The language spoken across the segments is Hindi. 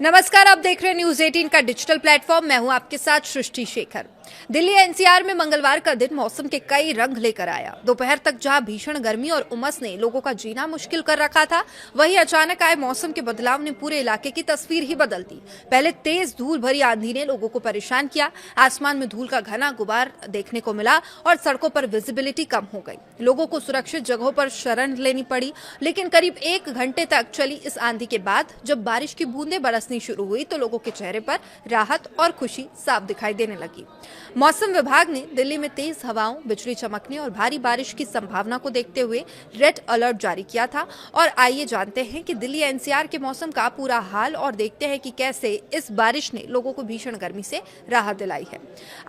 नमस्कार, आप देख रहे हैं न्यूज 18 का डिजिटल प्लेटफॉर्म। मैं हूं आपके साथ सृष्टि शेखर। दिल्ली एनसीआर में मंगलवार का दिन मौसम के कई रंग लेकर आया। दोपहर तक जहां भीषण गर्मी और उमस ने लोगों का जीना मुश्किल कर रखा था, वहीं अचानक आए मौसम के बदलाव ने पूरे इलाके की तस्वीर ही बदल दी। पहले तेज धूल भरी आंधी ने लोगों को परेशान किया। आसमान में धूल का घना गुबार देखने को मिला और सड़कों पर विजिबिलिटी कम हो गई। लोगों को सुरक्षित जगहों पर शरण लेनी पड़ी। लेकिन करीब 1 घंटे तक चली इस आंधी के बाद जब बारिश की बूंदें बरसनी शुरू हुई तो लोगों के चेहरे पर राहत और खुशी साफ दिखाई देने लगी। मौसम विभाग ने दिल्ली में तेज हवाओं, बिजली चमकने और भारी बारिश की संभावना को देखते हुए रेड अलर्ट जारी किया था। और आइए जानते हैं कि दिल्ली एनसीआर के मौसम का पूरा हाल और देखते हैं कि कैसे इस बारिश ने लोगों को भीषण गर्मी से राहत दिलाई है।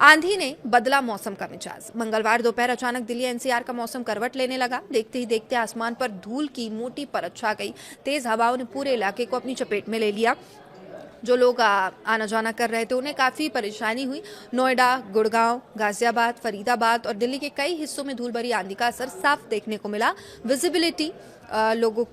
आंधी ने बदला मौसम का मिजाज। मंगलवार दोपहर अचानक दिल्ली एनसीआर का मौसम करवट लेने लगा। देखते ही देखते आसमान पर धूल की मोटी परत छा गई। तेज हवाओं ने पूरे इलाके को अपनी चपेट में ले लिया। जो लोग आना जाना कर रहे थे उन्हें काफ़ी परेशानी हुई। नोएडा, गुड़गांव, गाजियाबाद, फरीदाबाद और दिल्ली के कई हिस्सों में धूल भरी आंधी का असर साफ देखने को मिला। विजिबिलिटी लोगों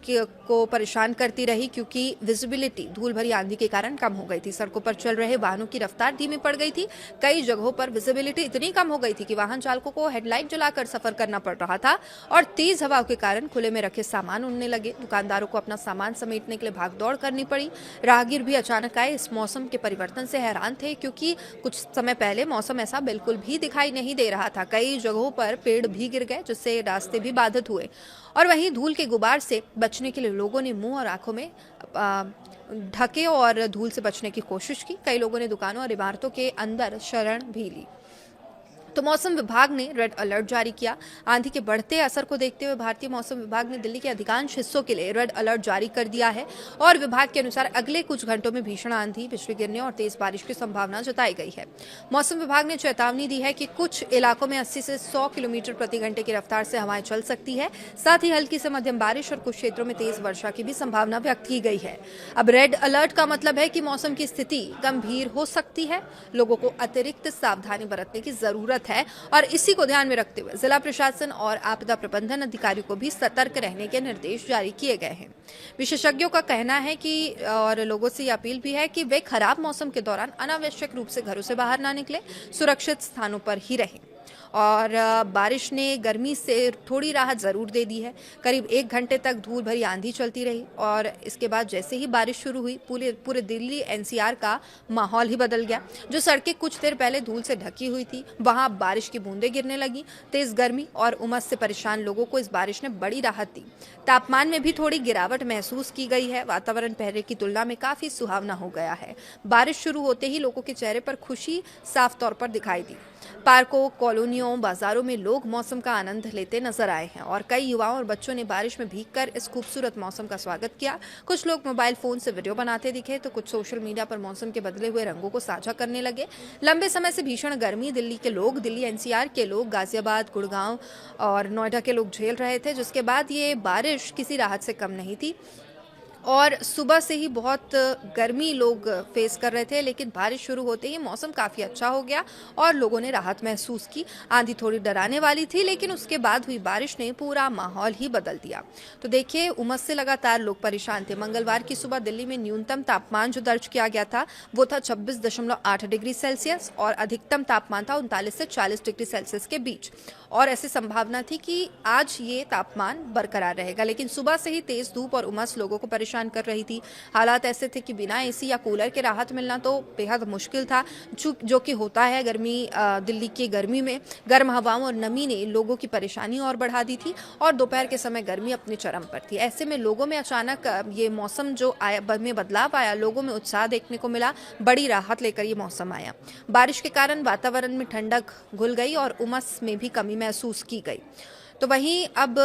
को परेशान करती रही क्योंकि विजिबिलिटी धूल भरी आंधी के कारण कम हो गई थी। सड़कों पर चल रहे वाहनों की रफ्तार धीमी पड़ गई थी। कई जगहों पर विजिबिलिटी इतनी कम हो गई थी कि वाहन चालकों को हेडलाइट जलाकर सफर करना पड़ रहा था। और तेज हवाओं के कारण खुले में रखे सामान उड़ने लगे। दुकानदारों को अपना सामान समेटने के लिए भागदौड़ करनी पड़ी। राहगीर भी अचानक आए इस मौसम के परिवर्तन से हैरान थे क्योंकि कुछ समय पहले मौसम ऐसा बिल्कुल भी दिखाई नहीं दे रहा था। कई जगहों पर पेड़ भी गिर गए जिससे रास्ते भी बाधित हुए। और वहीं धूल के गुबार से बचने के लिए लोगों ने मुंह और आंखों में ढके और धूल से बचने की कोशिश की। कई लोगों ने दुकानों और इमारतों के अंदर शरण भी ली। तो मौसम विभाग ने रेड अलर्ट जारी किया। आंधी के बढ़ते असर को देखते हुए भारतीय मौसम विभाग ने दिल्ली के अधिकांश हिस्सों के लिए रेड अलर्ट जारी कर दिया है। और विभाग के अनुसार अगले कुछ घंटों में भीषण आंधी, बिजली गिरने और तेज बारिश की संभावना जताई गई है। मौसम विभाग ने चेतावनी दी है कि कुछ इलाकों में 80 से 100 किलोमीटर प्रति घंटे की रफ्तार से हवाएं चल सकती है। साथ ही हल्की से मध्यम बारिश और कुछ क्षेत्रों में तेज वर्षा की भी संभावना व्यक्त की गई है। अब रेड अलर्ट का मतलब है कि मौसम की स्थिति गंभीर हो सकती है। लोगों को अतिरिक्त सावधानी बरतने की जरूरत है और इसी को ध्यान में रखते हुए जिला प्रशासन और आपदा प्रबंधन अधिकारियों को भी सतर्क रहने के निर्देश जारी किए गए हैं। विशेषज्ञों का कहना है कि और लोगों से ये अपील भी है कि वे खराब मौसम के दौरान अनावश्यक रूप से घरों से बाहर ना निकले, सुरक्षित स्थानों पर ही रहें। और बारिश ने गर्मी से थोड़ी राहत ज़रूर दे दी है। करीब 1 घंटे तक धूल भरी आंधी चलती रही और इसके बाद जैसे ही बारिश शुरू हुई पूरे दिल्ली एनसीआर का माहौल ही बदल गया। जो सड़कें कुछ देर पहले धूल से ढकी हुई थी वहां बारिश की बूंदें गिरने लगी। तेज गर्मी और उमस से परेशान लोगों को इस बारिश ने बड़ी राहत दी। तापमान में भी थोड़ी गिरावट महसूस की गई है। वातावरण पहले की तुलना में काफ़ी सुहावना हो गया है। बारिश शुरू होते ही लोगों के चेहरे पर खुशी साफ तौर पर दिखाई दी। पार्कों, कॉलोनियों, बाजारों में लोग मौसम का आनंद लेते नजर आए हैं और कई युवाओं और बच्चों ने बारिश में भीगकर इस खूबसूरत मौसम का स्वागत किया। कुछ लोग मोबाइल फोन से वीडियो बनाते दिखे तो कुछ सोशल मीडिया पर मौसम के बदले हुए रंगों को साझा करने लगे। लंबे समय से भीषण गर्मी दिल्ली एनसीआर के लोग, गाजियाबाद, गुड़गांव और नोएडा के लोग झेल रहे थे, जिसके बाद ये बारिश किसी राहत से कम नहीं थी। और सुबह से ही बहुत गर्मी लोग फेस कर रहे थे, लेकिन बारिश शुरू होते ही मौसम काफ़ी अच्छा हो गया और लोगों ने राहत महसूस की। आंधी थोड़ी डराने वाली थी लेकिन उसके बाद हुई बारिश ने पूरा माहौल ही बदल दिया। तो देखिए, उमस से लगातार लोग परेशान थे। मंगलवार की सुबह दिल्ली में न्यूनतम तापमान जो दर्ज किया गया था वो था 26.8 डिग्री सेल्सियस और अधिकतम तापमान था 39 से 40 डिग्री सेल्सियस के बीच। और ऐसी संभावना थी कि आज ये तापमान बरकरार रहेगा, लेकिन सुबह से ही तेज धूप और उमस लोगों को परेशान कर रही थी। हालात ऐसे थे कि बिना एसी या कूलर के राहत मिलना तो बेहद मुश्किल था, जो कि होता है दिल्ली की गर्मी में। गर्म हवाओं और नमी ने लोगों की परेशानी और बढ़ा दी थी और दोपहर के समय गर्मी अपने चरम पर थी। ऐसे में लोगों में अचानक ये मौसम जो आया में बदलाव आया, लोगों में उत्साह देखने को मिला। बड़ी राहत लेकर ये मौसम आया। बारिश के कारण वातावरण में ठंडक घुल गई और उमस में भी कमी महसूस की गई। तो वहीं अब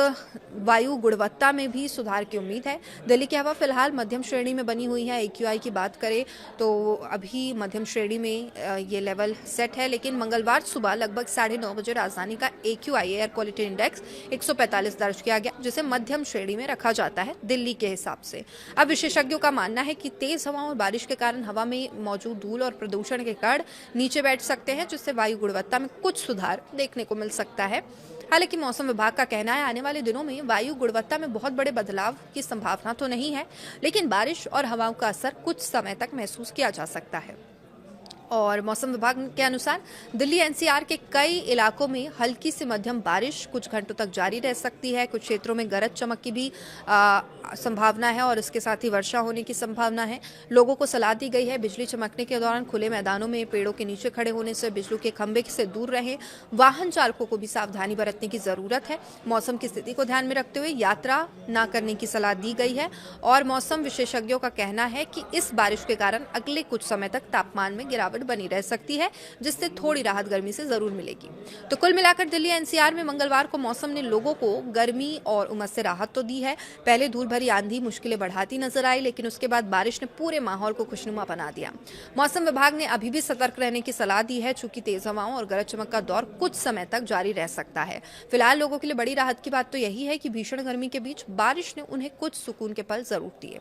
वायु गुणवत्ता में भी सुधार की उम्मीद है। दिल्ली की हवा फिलहाल मध्यम श्रेणी में बनी हुई है। AQI की बात करें तो अभी मध्यम श्रेणी में ये लेवल सेट है, लेकिन मंगलवार सुबह लगभग 9:30 बजे राजधानी का AQI एयर क्वालिटी इंडेक्स 145 दर्ज किया गया, जिसे मध्यम श्रेणी में रखा जाता है दिल्ली के हिसाब से। अब विशेषज्ञों का मानना है कि तेज हवाओं और बारिश के कारण हवा में मौजूद धूल और प्रदूषण के कण नीचे बैठ सकते हैं, जिससे वायु गुणवत्ता में कुछ सुधार देखने को मिल सकता है। हालांकि मौसम विभाग का कहना है आने वाले दिनों में वायु गुणवत्ता में बहुत बड़े बदलाव की संभावना तो नहीं है, लेकिन बारिश और हवाओं का असर कुछ समय तक महसूस किया जा सकता है। और मौसम विभाग के अनुसार दिल्ली एनसीआर के कई इलाकों में हल्की से मध्यम बारिश कुछ घंटों तक जारी रह सकती है। कुछ क्षेत्रों में गरज चमक की भी संभावना है और इसके साथ ही वर्षा होने की संभावना है। लोगों को सलाह दी गई है बिजली चमकने के दौरान खुले मैदानों में पेड़ों के नीचे खड़े होने से, बिजली के खंभे से दूर रहें। वाहन चालकों को भी सावधानी बरतने की जरूरत है। मौसम की स्थिति को ध्यान में रखते हुए यात्रा न करने की सलाह दी गई है और मौसम विशेषज्ञों का कहना है कि इस बारिश के कारण अगले कुछ समय तक तापमान में गिरावट बनी रह सकती है, जिससे थोड़ी राहत गर्मी से जरूर मिलेगी। तो कुल मिलाकर दिल्ली एनसीआर में मंगलवार को मौसम ने लोगों को गर्मी और उमस से राहत तो दी है। पहले धूल भरी आंधी मुश्किलें बढ़ाती नजर आई, लेकिन उसके बाद बारिश ने पूरे माहौल को खुशनुमा बना दिया। मौसम विभाग ने अभी भी सतर्क रहने की सलाह दी है, चूंकि तेज हवाओं और गरज चमक का दौर कुछ समय तक जारी रह सकता है। फिलहाल लोगों के लिए बड़ी राहत की बात तो यही है कि भीषण गर्मी के बीच बारिश ने उन्हें कुछ सुकून के पल जरूर दिए।